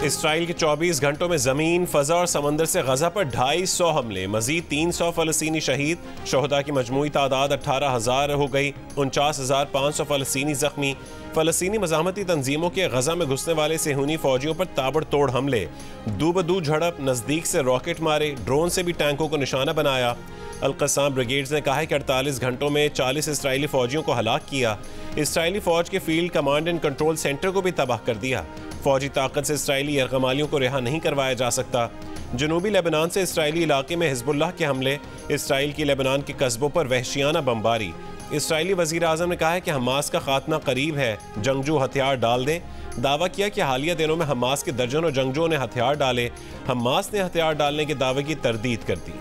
Israel के 24 घंटों में ज़मीन, फ़ज़ा और समंदर से गज़ा पर 250 हमले, मज़ीद 300 फ़लस्तीनी शहीद, शोहदा की मजमूई तादाद 18,000 हो गई, 49,500 फ़लस्तीनी ज़ख्मी। फ़लस्तीनी मज़ाहमती तंजीमों के गज़ा में घुसने वाले सेहूनी फ़ौजियों पर ताबड़तोड़ हमले, दू बदू झड़प, नज़दीक से रॉकेट मारे, ड्रोन से भी टैंकों को निशाना बनाया। अल-क़स्साम ब्रिगेड्स ने कहा है कि 48 घंटों में 40 इसराइली फ़ौजियों को हलाक किया। इसराइली फ़ौज के field command and control centre को भी तबाह कर दिया। फ़ौजी ताकत से इसराइली यरगमालियों को रिहा नहीं करवाया जा सकता। जनूबी लेबनान से इसराइली इलाके में हिज़्बुल्लाह के हमले, इसराइल की लेबनान के कस्बों पर वहशियाना बमबारी। इसराइली वज़ीर आज़म ने कहा है कि हमास का खात्मा करीब है, जंगजू हथियार डाल दें। दावा किया कि हालिया दिनों में हमास के दर्जनों जंगजुओं ने हथियार डाले। हमास ने हथियार डालने के दावे की तरदीद कर दी।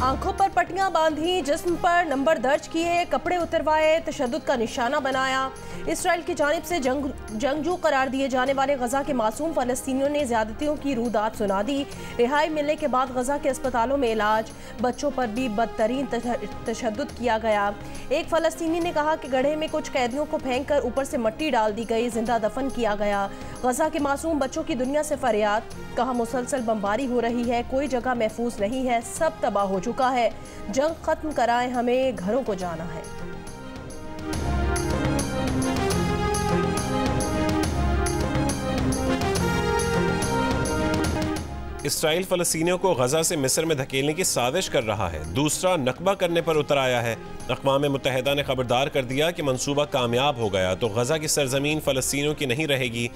आंखों पर पट्टियां बांधी, जिस्म पर नंबर दर्ज किए, कपड़े उतरवाए, तशद्दुद का निशाना बनाया। इसराइल की जानिब से जंगजू करार दिए जाने वाले गजा के मासूम फलस्तीनियों ने ज्यादतियों की रूदात सुना दी। रिहाई मिलने के बाद गजा के अस्पतालों में इलाज, बच्चों पर भी बदतरीन तशद्दुद किया गया। एक फलस्तीनी ने कहा कि गड्ढे में कुछ कैदियों को फेंक कर ऊपर से मिट्टी डाल दी गई, जिंदा दफन किया गया। गजा के मासूम बच्चों की दुनिया से फरियाद, कहा मुसलसल बमबारी हो रही है, कोई जगह महफूज नहीं है, सब तबाह हो चुका है, जंग खत्म कराएं, हमें घरों को जाना है। इसराइल फ़लस्तीनियों को गजा से मिस्र में धकेलने की साजिश कर रहा है, दूसरा नकबा करने पर उतर आया है। अक़वाम मुत्तहिदा ने खबरदार कर दिया कि मंसूबा कामयाब हो गया तो गजा की सरजमीन फ़लस्तीनियों की नहीं रहेगी।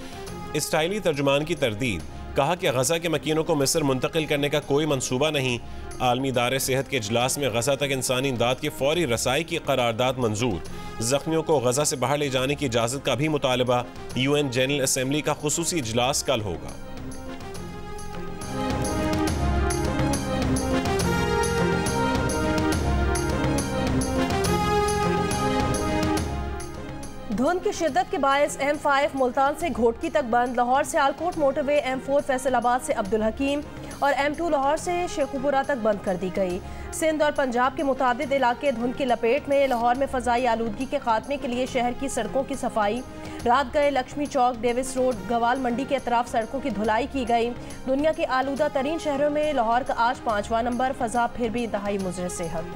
इसराइली तर्जुमान की तरदीद, कहा कि गजा के मकीनों को मिस्र मुंतकिल करने का कोई मंसूबा नहीं। आलमी इदारे सेहत के इजलास में गजा तक इंसानी इमदाद की फौरी रसाई की करारदाद मंजूर। जख्मियों को गजा से बाहर ले जाने की इजाज़त का भी मुतालबा। UN जनरल असम्बली का खुसूसी इजलास कल होगा। धुंध की शिद्दत के बायस M5 मुल्तान से घोटकी तक बंद, लाहौर से आलकोट मोटरवे, M4 फैसलाबाद से अब्दुल हकीम और M2 लाहौर से शेखुपुरा तक बंद कर दी गई। सिंध और पंजाब के मुतादिद इलाके धुंध की लपेट में। लाहौर में फ़ज़ाई आलूदगी के खात्मे के लिए शहर की सड़कों की सफाई, रात गए लक्ष्मी चौक, डेविस रोड, गवाल मंडी के अतराफ सड़कों की धुलाई की गई। दुनिया के आलूदा तरीन शहरों में लाहौर का आज 5वां नंबर, फ़ज़ा फिर भी इंतहाई मुज़र सेहत।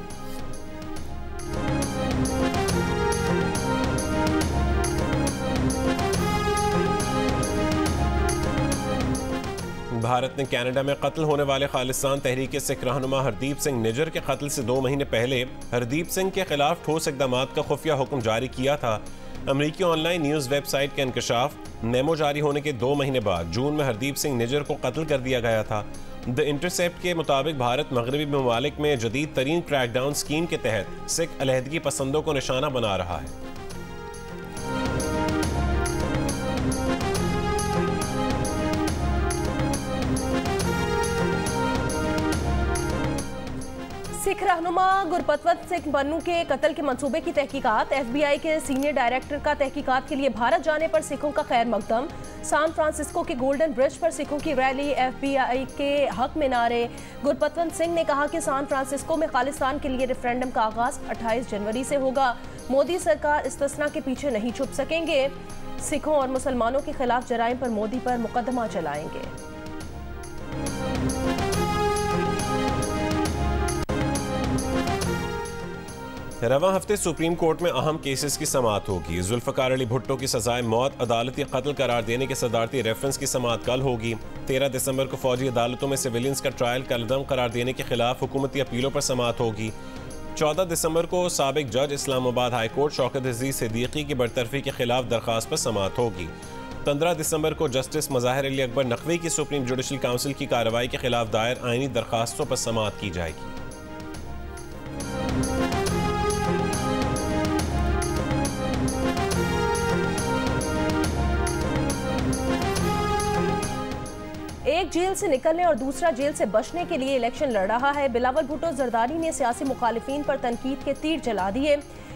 भारत ने कनाडा में कत्ल होने वाले खालिस्तान तहरीक के सिख रहनुमा हरदीप सिंह निजर के कत्ल से 2 महीने पहले हरदीप सिंह के खिलाफ ठोस इक़दामात का खुफिया हुक्म जारी किया था। अमरीकी ऑनलाइन न्यूज़ वेबसाइट के इंकशाफ, मेमो जारी होने के 2 महीने बाद जून में हरदीप सिंह निजर को कत्ल कर दिया गया था। द इंटरसेप्ट के मुताबिक भारत मगरबी ममालिक में जदीद तरीन क्रैकडाउन स्कीम के तहत सिख अलहदगी पसंदों को निशाना बना रहा है। सिख रहनुमा गुरपतवंत सिंह बन्नू के कत्ल के मंसूबे की तहकीकात, FBI के सीनियर डायरेक्टर का तहकीकात के लिए भारत जाने पर सिखों का खैर मकदम। सान फ्रांसिस्को के गोल्डन ब्रिज पर सिखों की रैली, FBI के हक में नारे। गुरपतवंत सिंह ने कहा कि सान फ्रांसिस्को में खालिस्तान के लिए रेफरेंडम का आगाज 28 जनवरी से होगा। मोदी सरकार इस्तिस्ना के पीछे नहीं छुप सकेंगे। सिखों और मुसलमानों के खिलाफ जराइम पर मोदी पर मुकदमा चलाएंगे। रवां हफ्ते सुप्रीम कोर्ट में अहम केसेस की समाअत होगी। जुल्फ़िकार अली भुट्टो की सजाए मौत अदालती कत्ल करार देने के सदारती रेफरेंस की समाअत कल होगी। 13 दिसंबर को फौजी अदालतों में सिविलियंस का ट्रायल कलअदम करार देने के खिलाफ हुकूमती अपीलों पर समाअत होगी। 14 दिसंबर को साबिक जज इस्लामाबाद हाई कोर्ट शौकत अजीज सिद्दीकी की बरतरफी के खिलाफ दरख्वास्त पर समाअत होगी। 15 दिसंबर को जस्टिस मज़ाहिर अली अकबर नकवी की सुप्रीम जुडिशल काउंसिल की कार्रवाई के खिलाफ दायर आइनी दरखास्तों पर समाअत की जाएगी। एक जेल से निकलने और दूसरा जेल से बचने के लिए इलेक्शन लड़ रहा है। बिलावल भुट्टो जरदारी ने सियासी मुखालिफिन पर तनकीद के तीर चला दिए।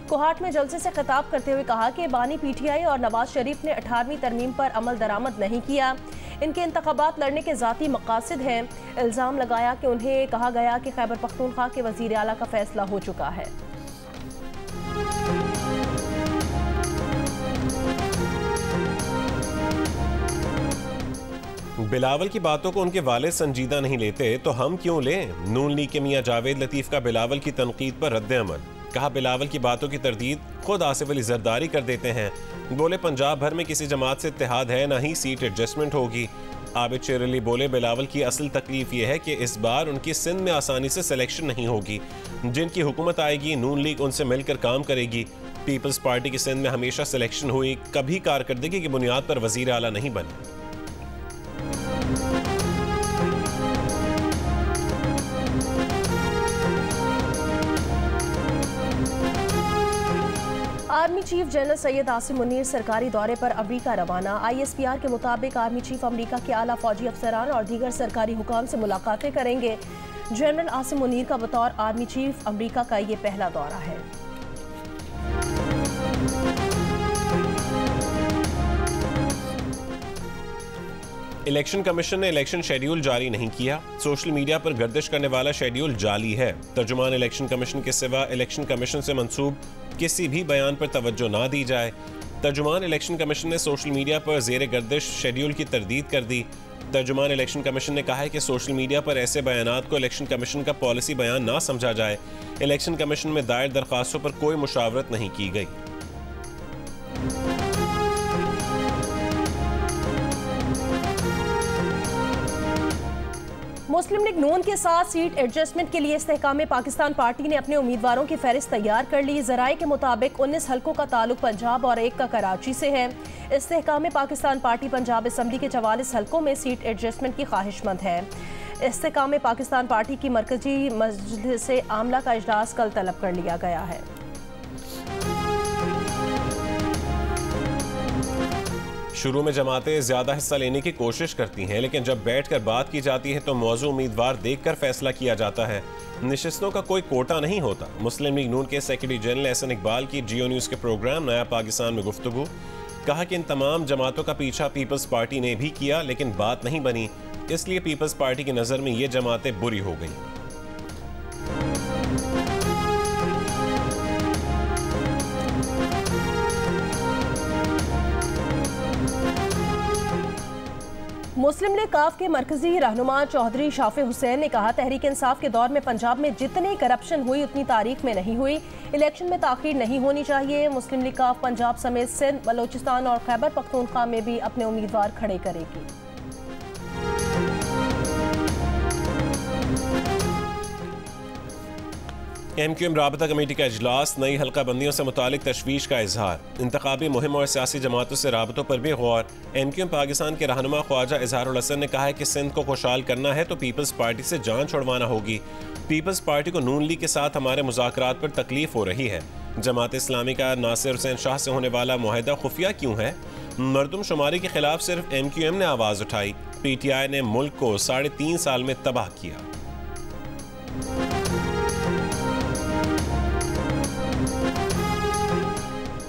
कोहाट में जलसे से खिताब करते हुए कहा कि बानी PTI और नवाज शरीफ ने 18वीं तरमीम पर अमल दरामद नहीं किया। इनके इंतखाबात लड़ने के ज़ाती मकासद हैं। इल्ज़ाम लगाया कि उन्हें कहा गया कि खैबर पख्तूनख्वा के वज़ीर आला का फैसला हो चुका है। बिलावल की बातों को उनके वालिद संजीदा नहीं लेते तो हम क्यों लें? नून लीग के मियां जावेद लतीफ का बिलावल की तनकीद पर रद्द अमल। कहा, बिलावल की बातों की तरदीद खुद आसिफ अली जरदारी कर देते हैं। बोले, पंजाब भर में किसी जमात से इत्तेहाद है, ना ही सीट एडजस्टमेंट होगी। आबिद शेर अली बोले, बिलावल की असल तकलीफ यह है कि इस बार उनकी सिंध में आसानी से सिलेक्शन नहीं होगी। जिनकी हुकूमत आएगी नून लीग उनसे मिलकर काम करेगी। पीपल्स पार्टी की सिंध में हमेशा सिलेक्शन हुई, कभी कारकर्दगी की बुनियाद पर वजीर आला नहीं बने। Army chief general Syed Asim Munir सरकारी दौरे पर अमरीका रवाना। ISPR के मुताबिक आर्मी चीफ अमरीका के आला फौजी अफसरान और दीगर सरकारी हुकाम से मुलाकातें करेंगे। जनरल आसिम मुनीर का बतौर आर्मी चीफ अमरीका का ये पहला दौरा है। इलेक्शन कमीशन ने इलेक्शन शेड्यूल जारी नहीं किया। सोशल मीडिया पर गर्दिश करने वाला शेड्यूल जाली है। तर्जुमान इलेक्शन कमीशन के सिवा इलेक्शन कमीशन से मंसूब किसी भी बयान पर तवज्जो ना दी जाए। तर्जुमान इलेक्शन कमीशन ने सोशल मीडिया पर जेर गर्दिश शेड्यूल की तरदीद कर दी। तर्जुमान इलेक्शन कमीशन ने कहा है कि सोशल मीडिया पर ऐसे बयानात को इलेक्शन कमीशन का पॉलिसी बयान ना समझा जाए। इलेक्शन कमीशन में दायर दरख्वास्तों पर कोई मुशावरत नहीं की गई। मुस्लिम लीग नून के साथ सीट एडजस्टमेंट के लिए इस्तेहकाम पाकिस्तान पार्टी ने अपने उम्मीदवारों की फहरिस्त तैयार कर ली। ज़राए के मुताबिक 19 हलकों का ताल्लुक पंजाब और एक का कराची से है। इस्तेहकाम पाकिस्तान पार्टी पंजाब असम्बली के 44 हलकों में सीट एडजस्टमेंट की ख्वाहिशमंद है। इस्तेहकाम पाकिस्तान पार्टी की मरकजी मजलिस आमला का इजलास कल तलब कर लिया गया है। शुरू में जमातें ज्यादा हिस्सा लेने की कोशिश करती हैं, लेकिन जब बैठकर बात की जाती है तो मौजू उम्मीदवार देखकर फैसला किया जाता है। नशिस्तों का कोई कोटा नहीं होता। मुस्लिम लीग नून के सेक्रेटरी जनरल एहसन इकबाल की जियो न्यूज़ के प्रोग्राम नया पाकिस्तान में गुफ्तगू। कहा कि इन तमाम जमातों का पीछा पीपल्स पार्टी ने भी किया, लेकिन बात नहीं बनी, इसलिए पीपल्स पार्टी की नज़र में ये जमातें बुरी हो गई। मुस्लिम लीग काफ के मरकजी रहनुमा चौधरी शाफे हुसैन ने कहा, तहरीक इंसाफ के दौर में पंजाब में जितनी करप्शन हुई उतनी तारीख में नहीं हुई। इलेक्शन में ताखीर नहीं होनी चाहिए। मुस्लिम लीग काफ पंजाब समेत सिंध, बलोचिस्तान और खैबर पख्तूनख्वा में भी अपने उम्मीदवार खड़े करेगी। MQM राबता कमेटी का इजलास, नई हल्का बंदियों से मुतालिक तशवीश का इजहार। इंतखाबी मुहिम और सियासी जमातों से राबतों पर भी गौर। MQM पाकिस्तान के रहनुमा ख्वाजा इजहारुल हसन ने कहा है कि सिंध को खुशहाल करना है तो पीपल्स पार्टी से जान छुड़वाना होगी। पीपल्स पार्टी को नून लीग के साथ हमारे मुज़ाकरात पर तकलीफ हो रही है। जमात इस्लामी का नासिर हुसैन शाह से होने वाला मुआहदा खुफिया क्यों है? मरदमशुमारी के खिलाफ सिर्फ MQM ने आवाज़ उठाई। PTI ने मुल्क को 3.5 साल में तबाह किया।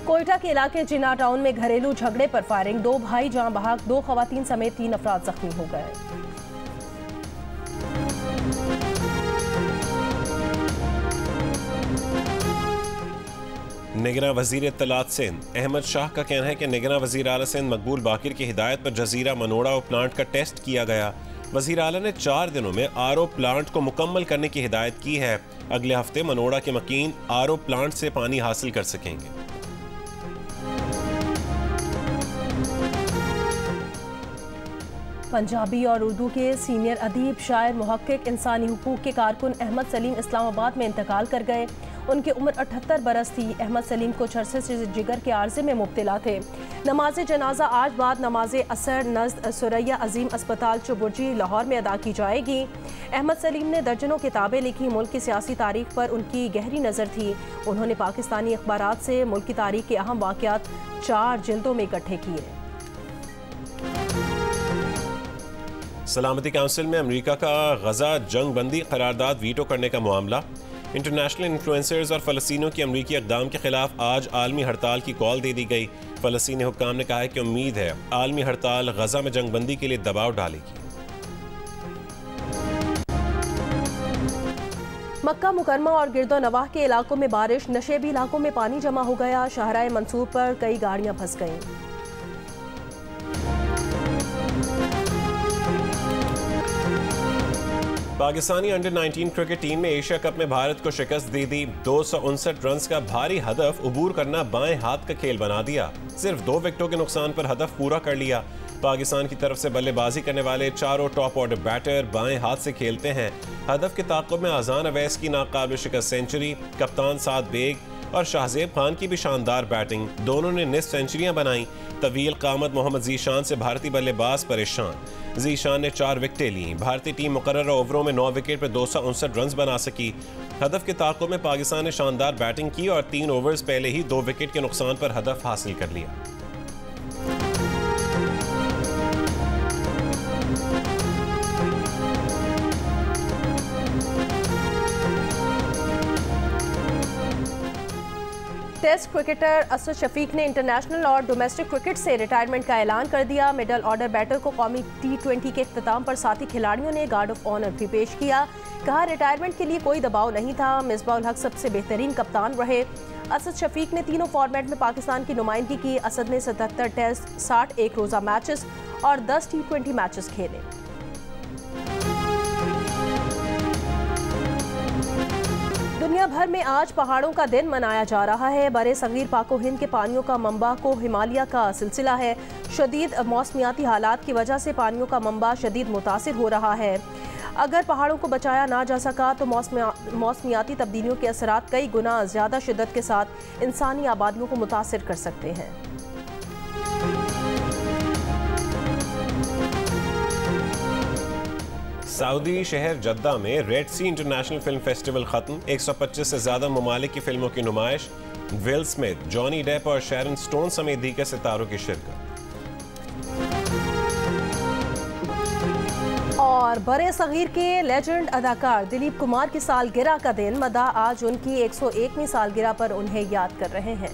कोयटा के इलाके जिना टाउन में घरेलू झगड़े पर फायरिंग, 2 भाई जान बहक, 2 खवातीन समेत 3 अफराद जख्मी हो गए। निगरान वजीर इत्तलात सिंध अहमद शाह का कहना है कि निगरान वजीर आला सिंध मकबूल बाकिर की हिदायत पर जजीरा मनोड़ा प्लांट का टेस्ट किया गया। वजीर आला ने 4 दिनों में RO प्लांट को मुकम्मल करने की हिदायत की है। अगले हफ्ते मनोड़ा के मकीन RO प्लांट से पानी हासिल कर सकेंगे। पंजाबी और उर्दू के सीनियर अदीब, शायर, मुहक्किक, इंसानी हुकूक के कारकुन अहमद सलीम इस्लामाबाद में इंतकाल कर गए। उनकी उम्र 78 बरस थी। अहमद सलीम को अरसे से जिगर के आर्जे में मुब्तला थे। नमाज जनाजा आज बाद नमाज असर नज़द सुरैया अजीम अस्पताल चुबुर्जी लाहौर में अदा की जाएगी। अहमद सलीम ने दर्जनों किताबें लिखी। मुल्क की सियासी तारीख पर उनकी गहरी नज़र थी। उन्होंने पाकिस्तानी अखबारात से मुल्क की तारीख के अहम वाक़यात 4 जिल्दों में इकट्ठे किए। सलामती काउंसिल में अमेरिका का गजा जंग बंदी करारदाद वीटो करने का मामला। इंटरनेशनल इन्फ्लुएंसर्स और फ़लस्तीनियों की अमरीकी इक़दाम के खिलाफ आज आलमी हड़ताल की कॉल दे दी गई। फ़लस्तीनी हुक्काम ने कहा है कि उम्मीद है आलमी हड़ताल गजा में जंग बंदी के लिए दबाव डालेगी। मक्का मुकरमा और गिरदो नवाह के इलाकों में बारिश, नशेबी इलाकों में पानी जमा हो गया। शाहराए मंसूर पर कई गाड़ियां फंस गईं। पाकिस्तानी अंडर 19 क्रिकेट टीम ने एशिया कप में भारत को शिकस्त दे दी। 259 रन का भारी हदफ अबूर करना बाएं हाथ का खेल बना दिया। सिर्फ 2 विकेटों के नुकसान पर हदफ पूरा कर लिया। पाकिस्तान की तरफ से बल्लेबाजी करने वाले चारों टॉप ऑर्डर बैटर बाएं हाथ से खेलते हैं। हदफ के ताक़ुब में अजान अवैस की नाकाबिल शिकस्त सेंचुरी, कप्तान साद बेग और शाहजेब खान की भी शानदार बैटिंग, दोनों ने निस्फ सेंचुरियां बनाई। तवील कामत मोहम्मद जीशान से भारतीय बल्लेबाज परेशान। जीशान ने 4 विकेटें ली। भारतीय टीम मुकर्रर ओवरों में 9 विकेट पर 259 रन बना सकी। हदफ के ताक़ुब में पाकिस्तान ने शानदार बैटिंग की और 3 ओवर्स पहले ही 2 विकेट के नुकसान पर हदफ हासिल कर लिया। टेस्ट क्रिकेटर असद शफीक ने इंटरनेशनल और डोमेस्टिक क्रिकेट से रिटायरमेंट का ऐलान कर दिया। मिडल ऑर्डर बैटर को कौमी T20 के इख्तिताम पर साथी खिलाड़ियों ने गार्ड ऑफ ऑनर भी पेश किया। कहा, रिटायरमेंट के लिए कोई दबाव नहीं था। मिसबाह उल हक सबसे बेहतरीन कप्तान रहे। असद शफीक ने तीनों फॉर्मेट में पाकिस्तान की नुमाइंदगी की। असद ने 77 टेस्ट, 60 एक रोज़ा मैचेस और 10 T20 मैचेस खेले। दुनिया भर में आज पहाड़ों का दिन मनाया जा रहा है। बरे सगीर पाको हिंद के पानियों का मंबा को हिमालय का सिलसिला है। शदीद मौसमियाती हालात की वजह से पानियों का मंबा शदीद मुतासिर हो रहा है। अगर पहाड़ों को बचाया ना जा सका तो मौसमियाती तब्दीलियों के असरात कई गुना ज़्यादा शिद्दत के साथ इंसानी आबादियों को मुतासिर कर सकते हैं। सऊदी शहर जद्दा में रेड सी इंटरनेशनल फिल्म फेस्टिवल खत्म। 125 से ज्यादा ममालिक की फिल्मों की नुमाइश। विल स्मिथ, जॉनी डेप और शैरन स्टोन समेत दीगर सितारों की शिरकत। और बरे सगीर के लेजेंड अदाकार दिलीप कुमार की सालगिरह का दिन मदा आज उनकी 101वीं सालगिरह पर उन्हें याद कर रहे हैं।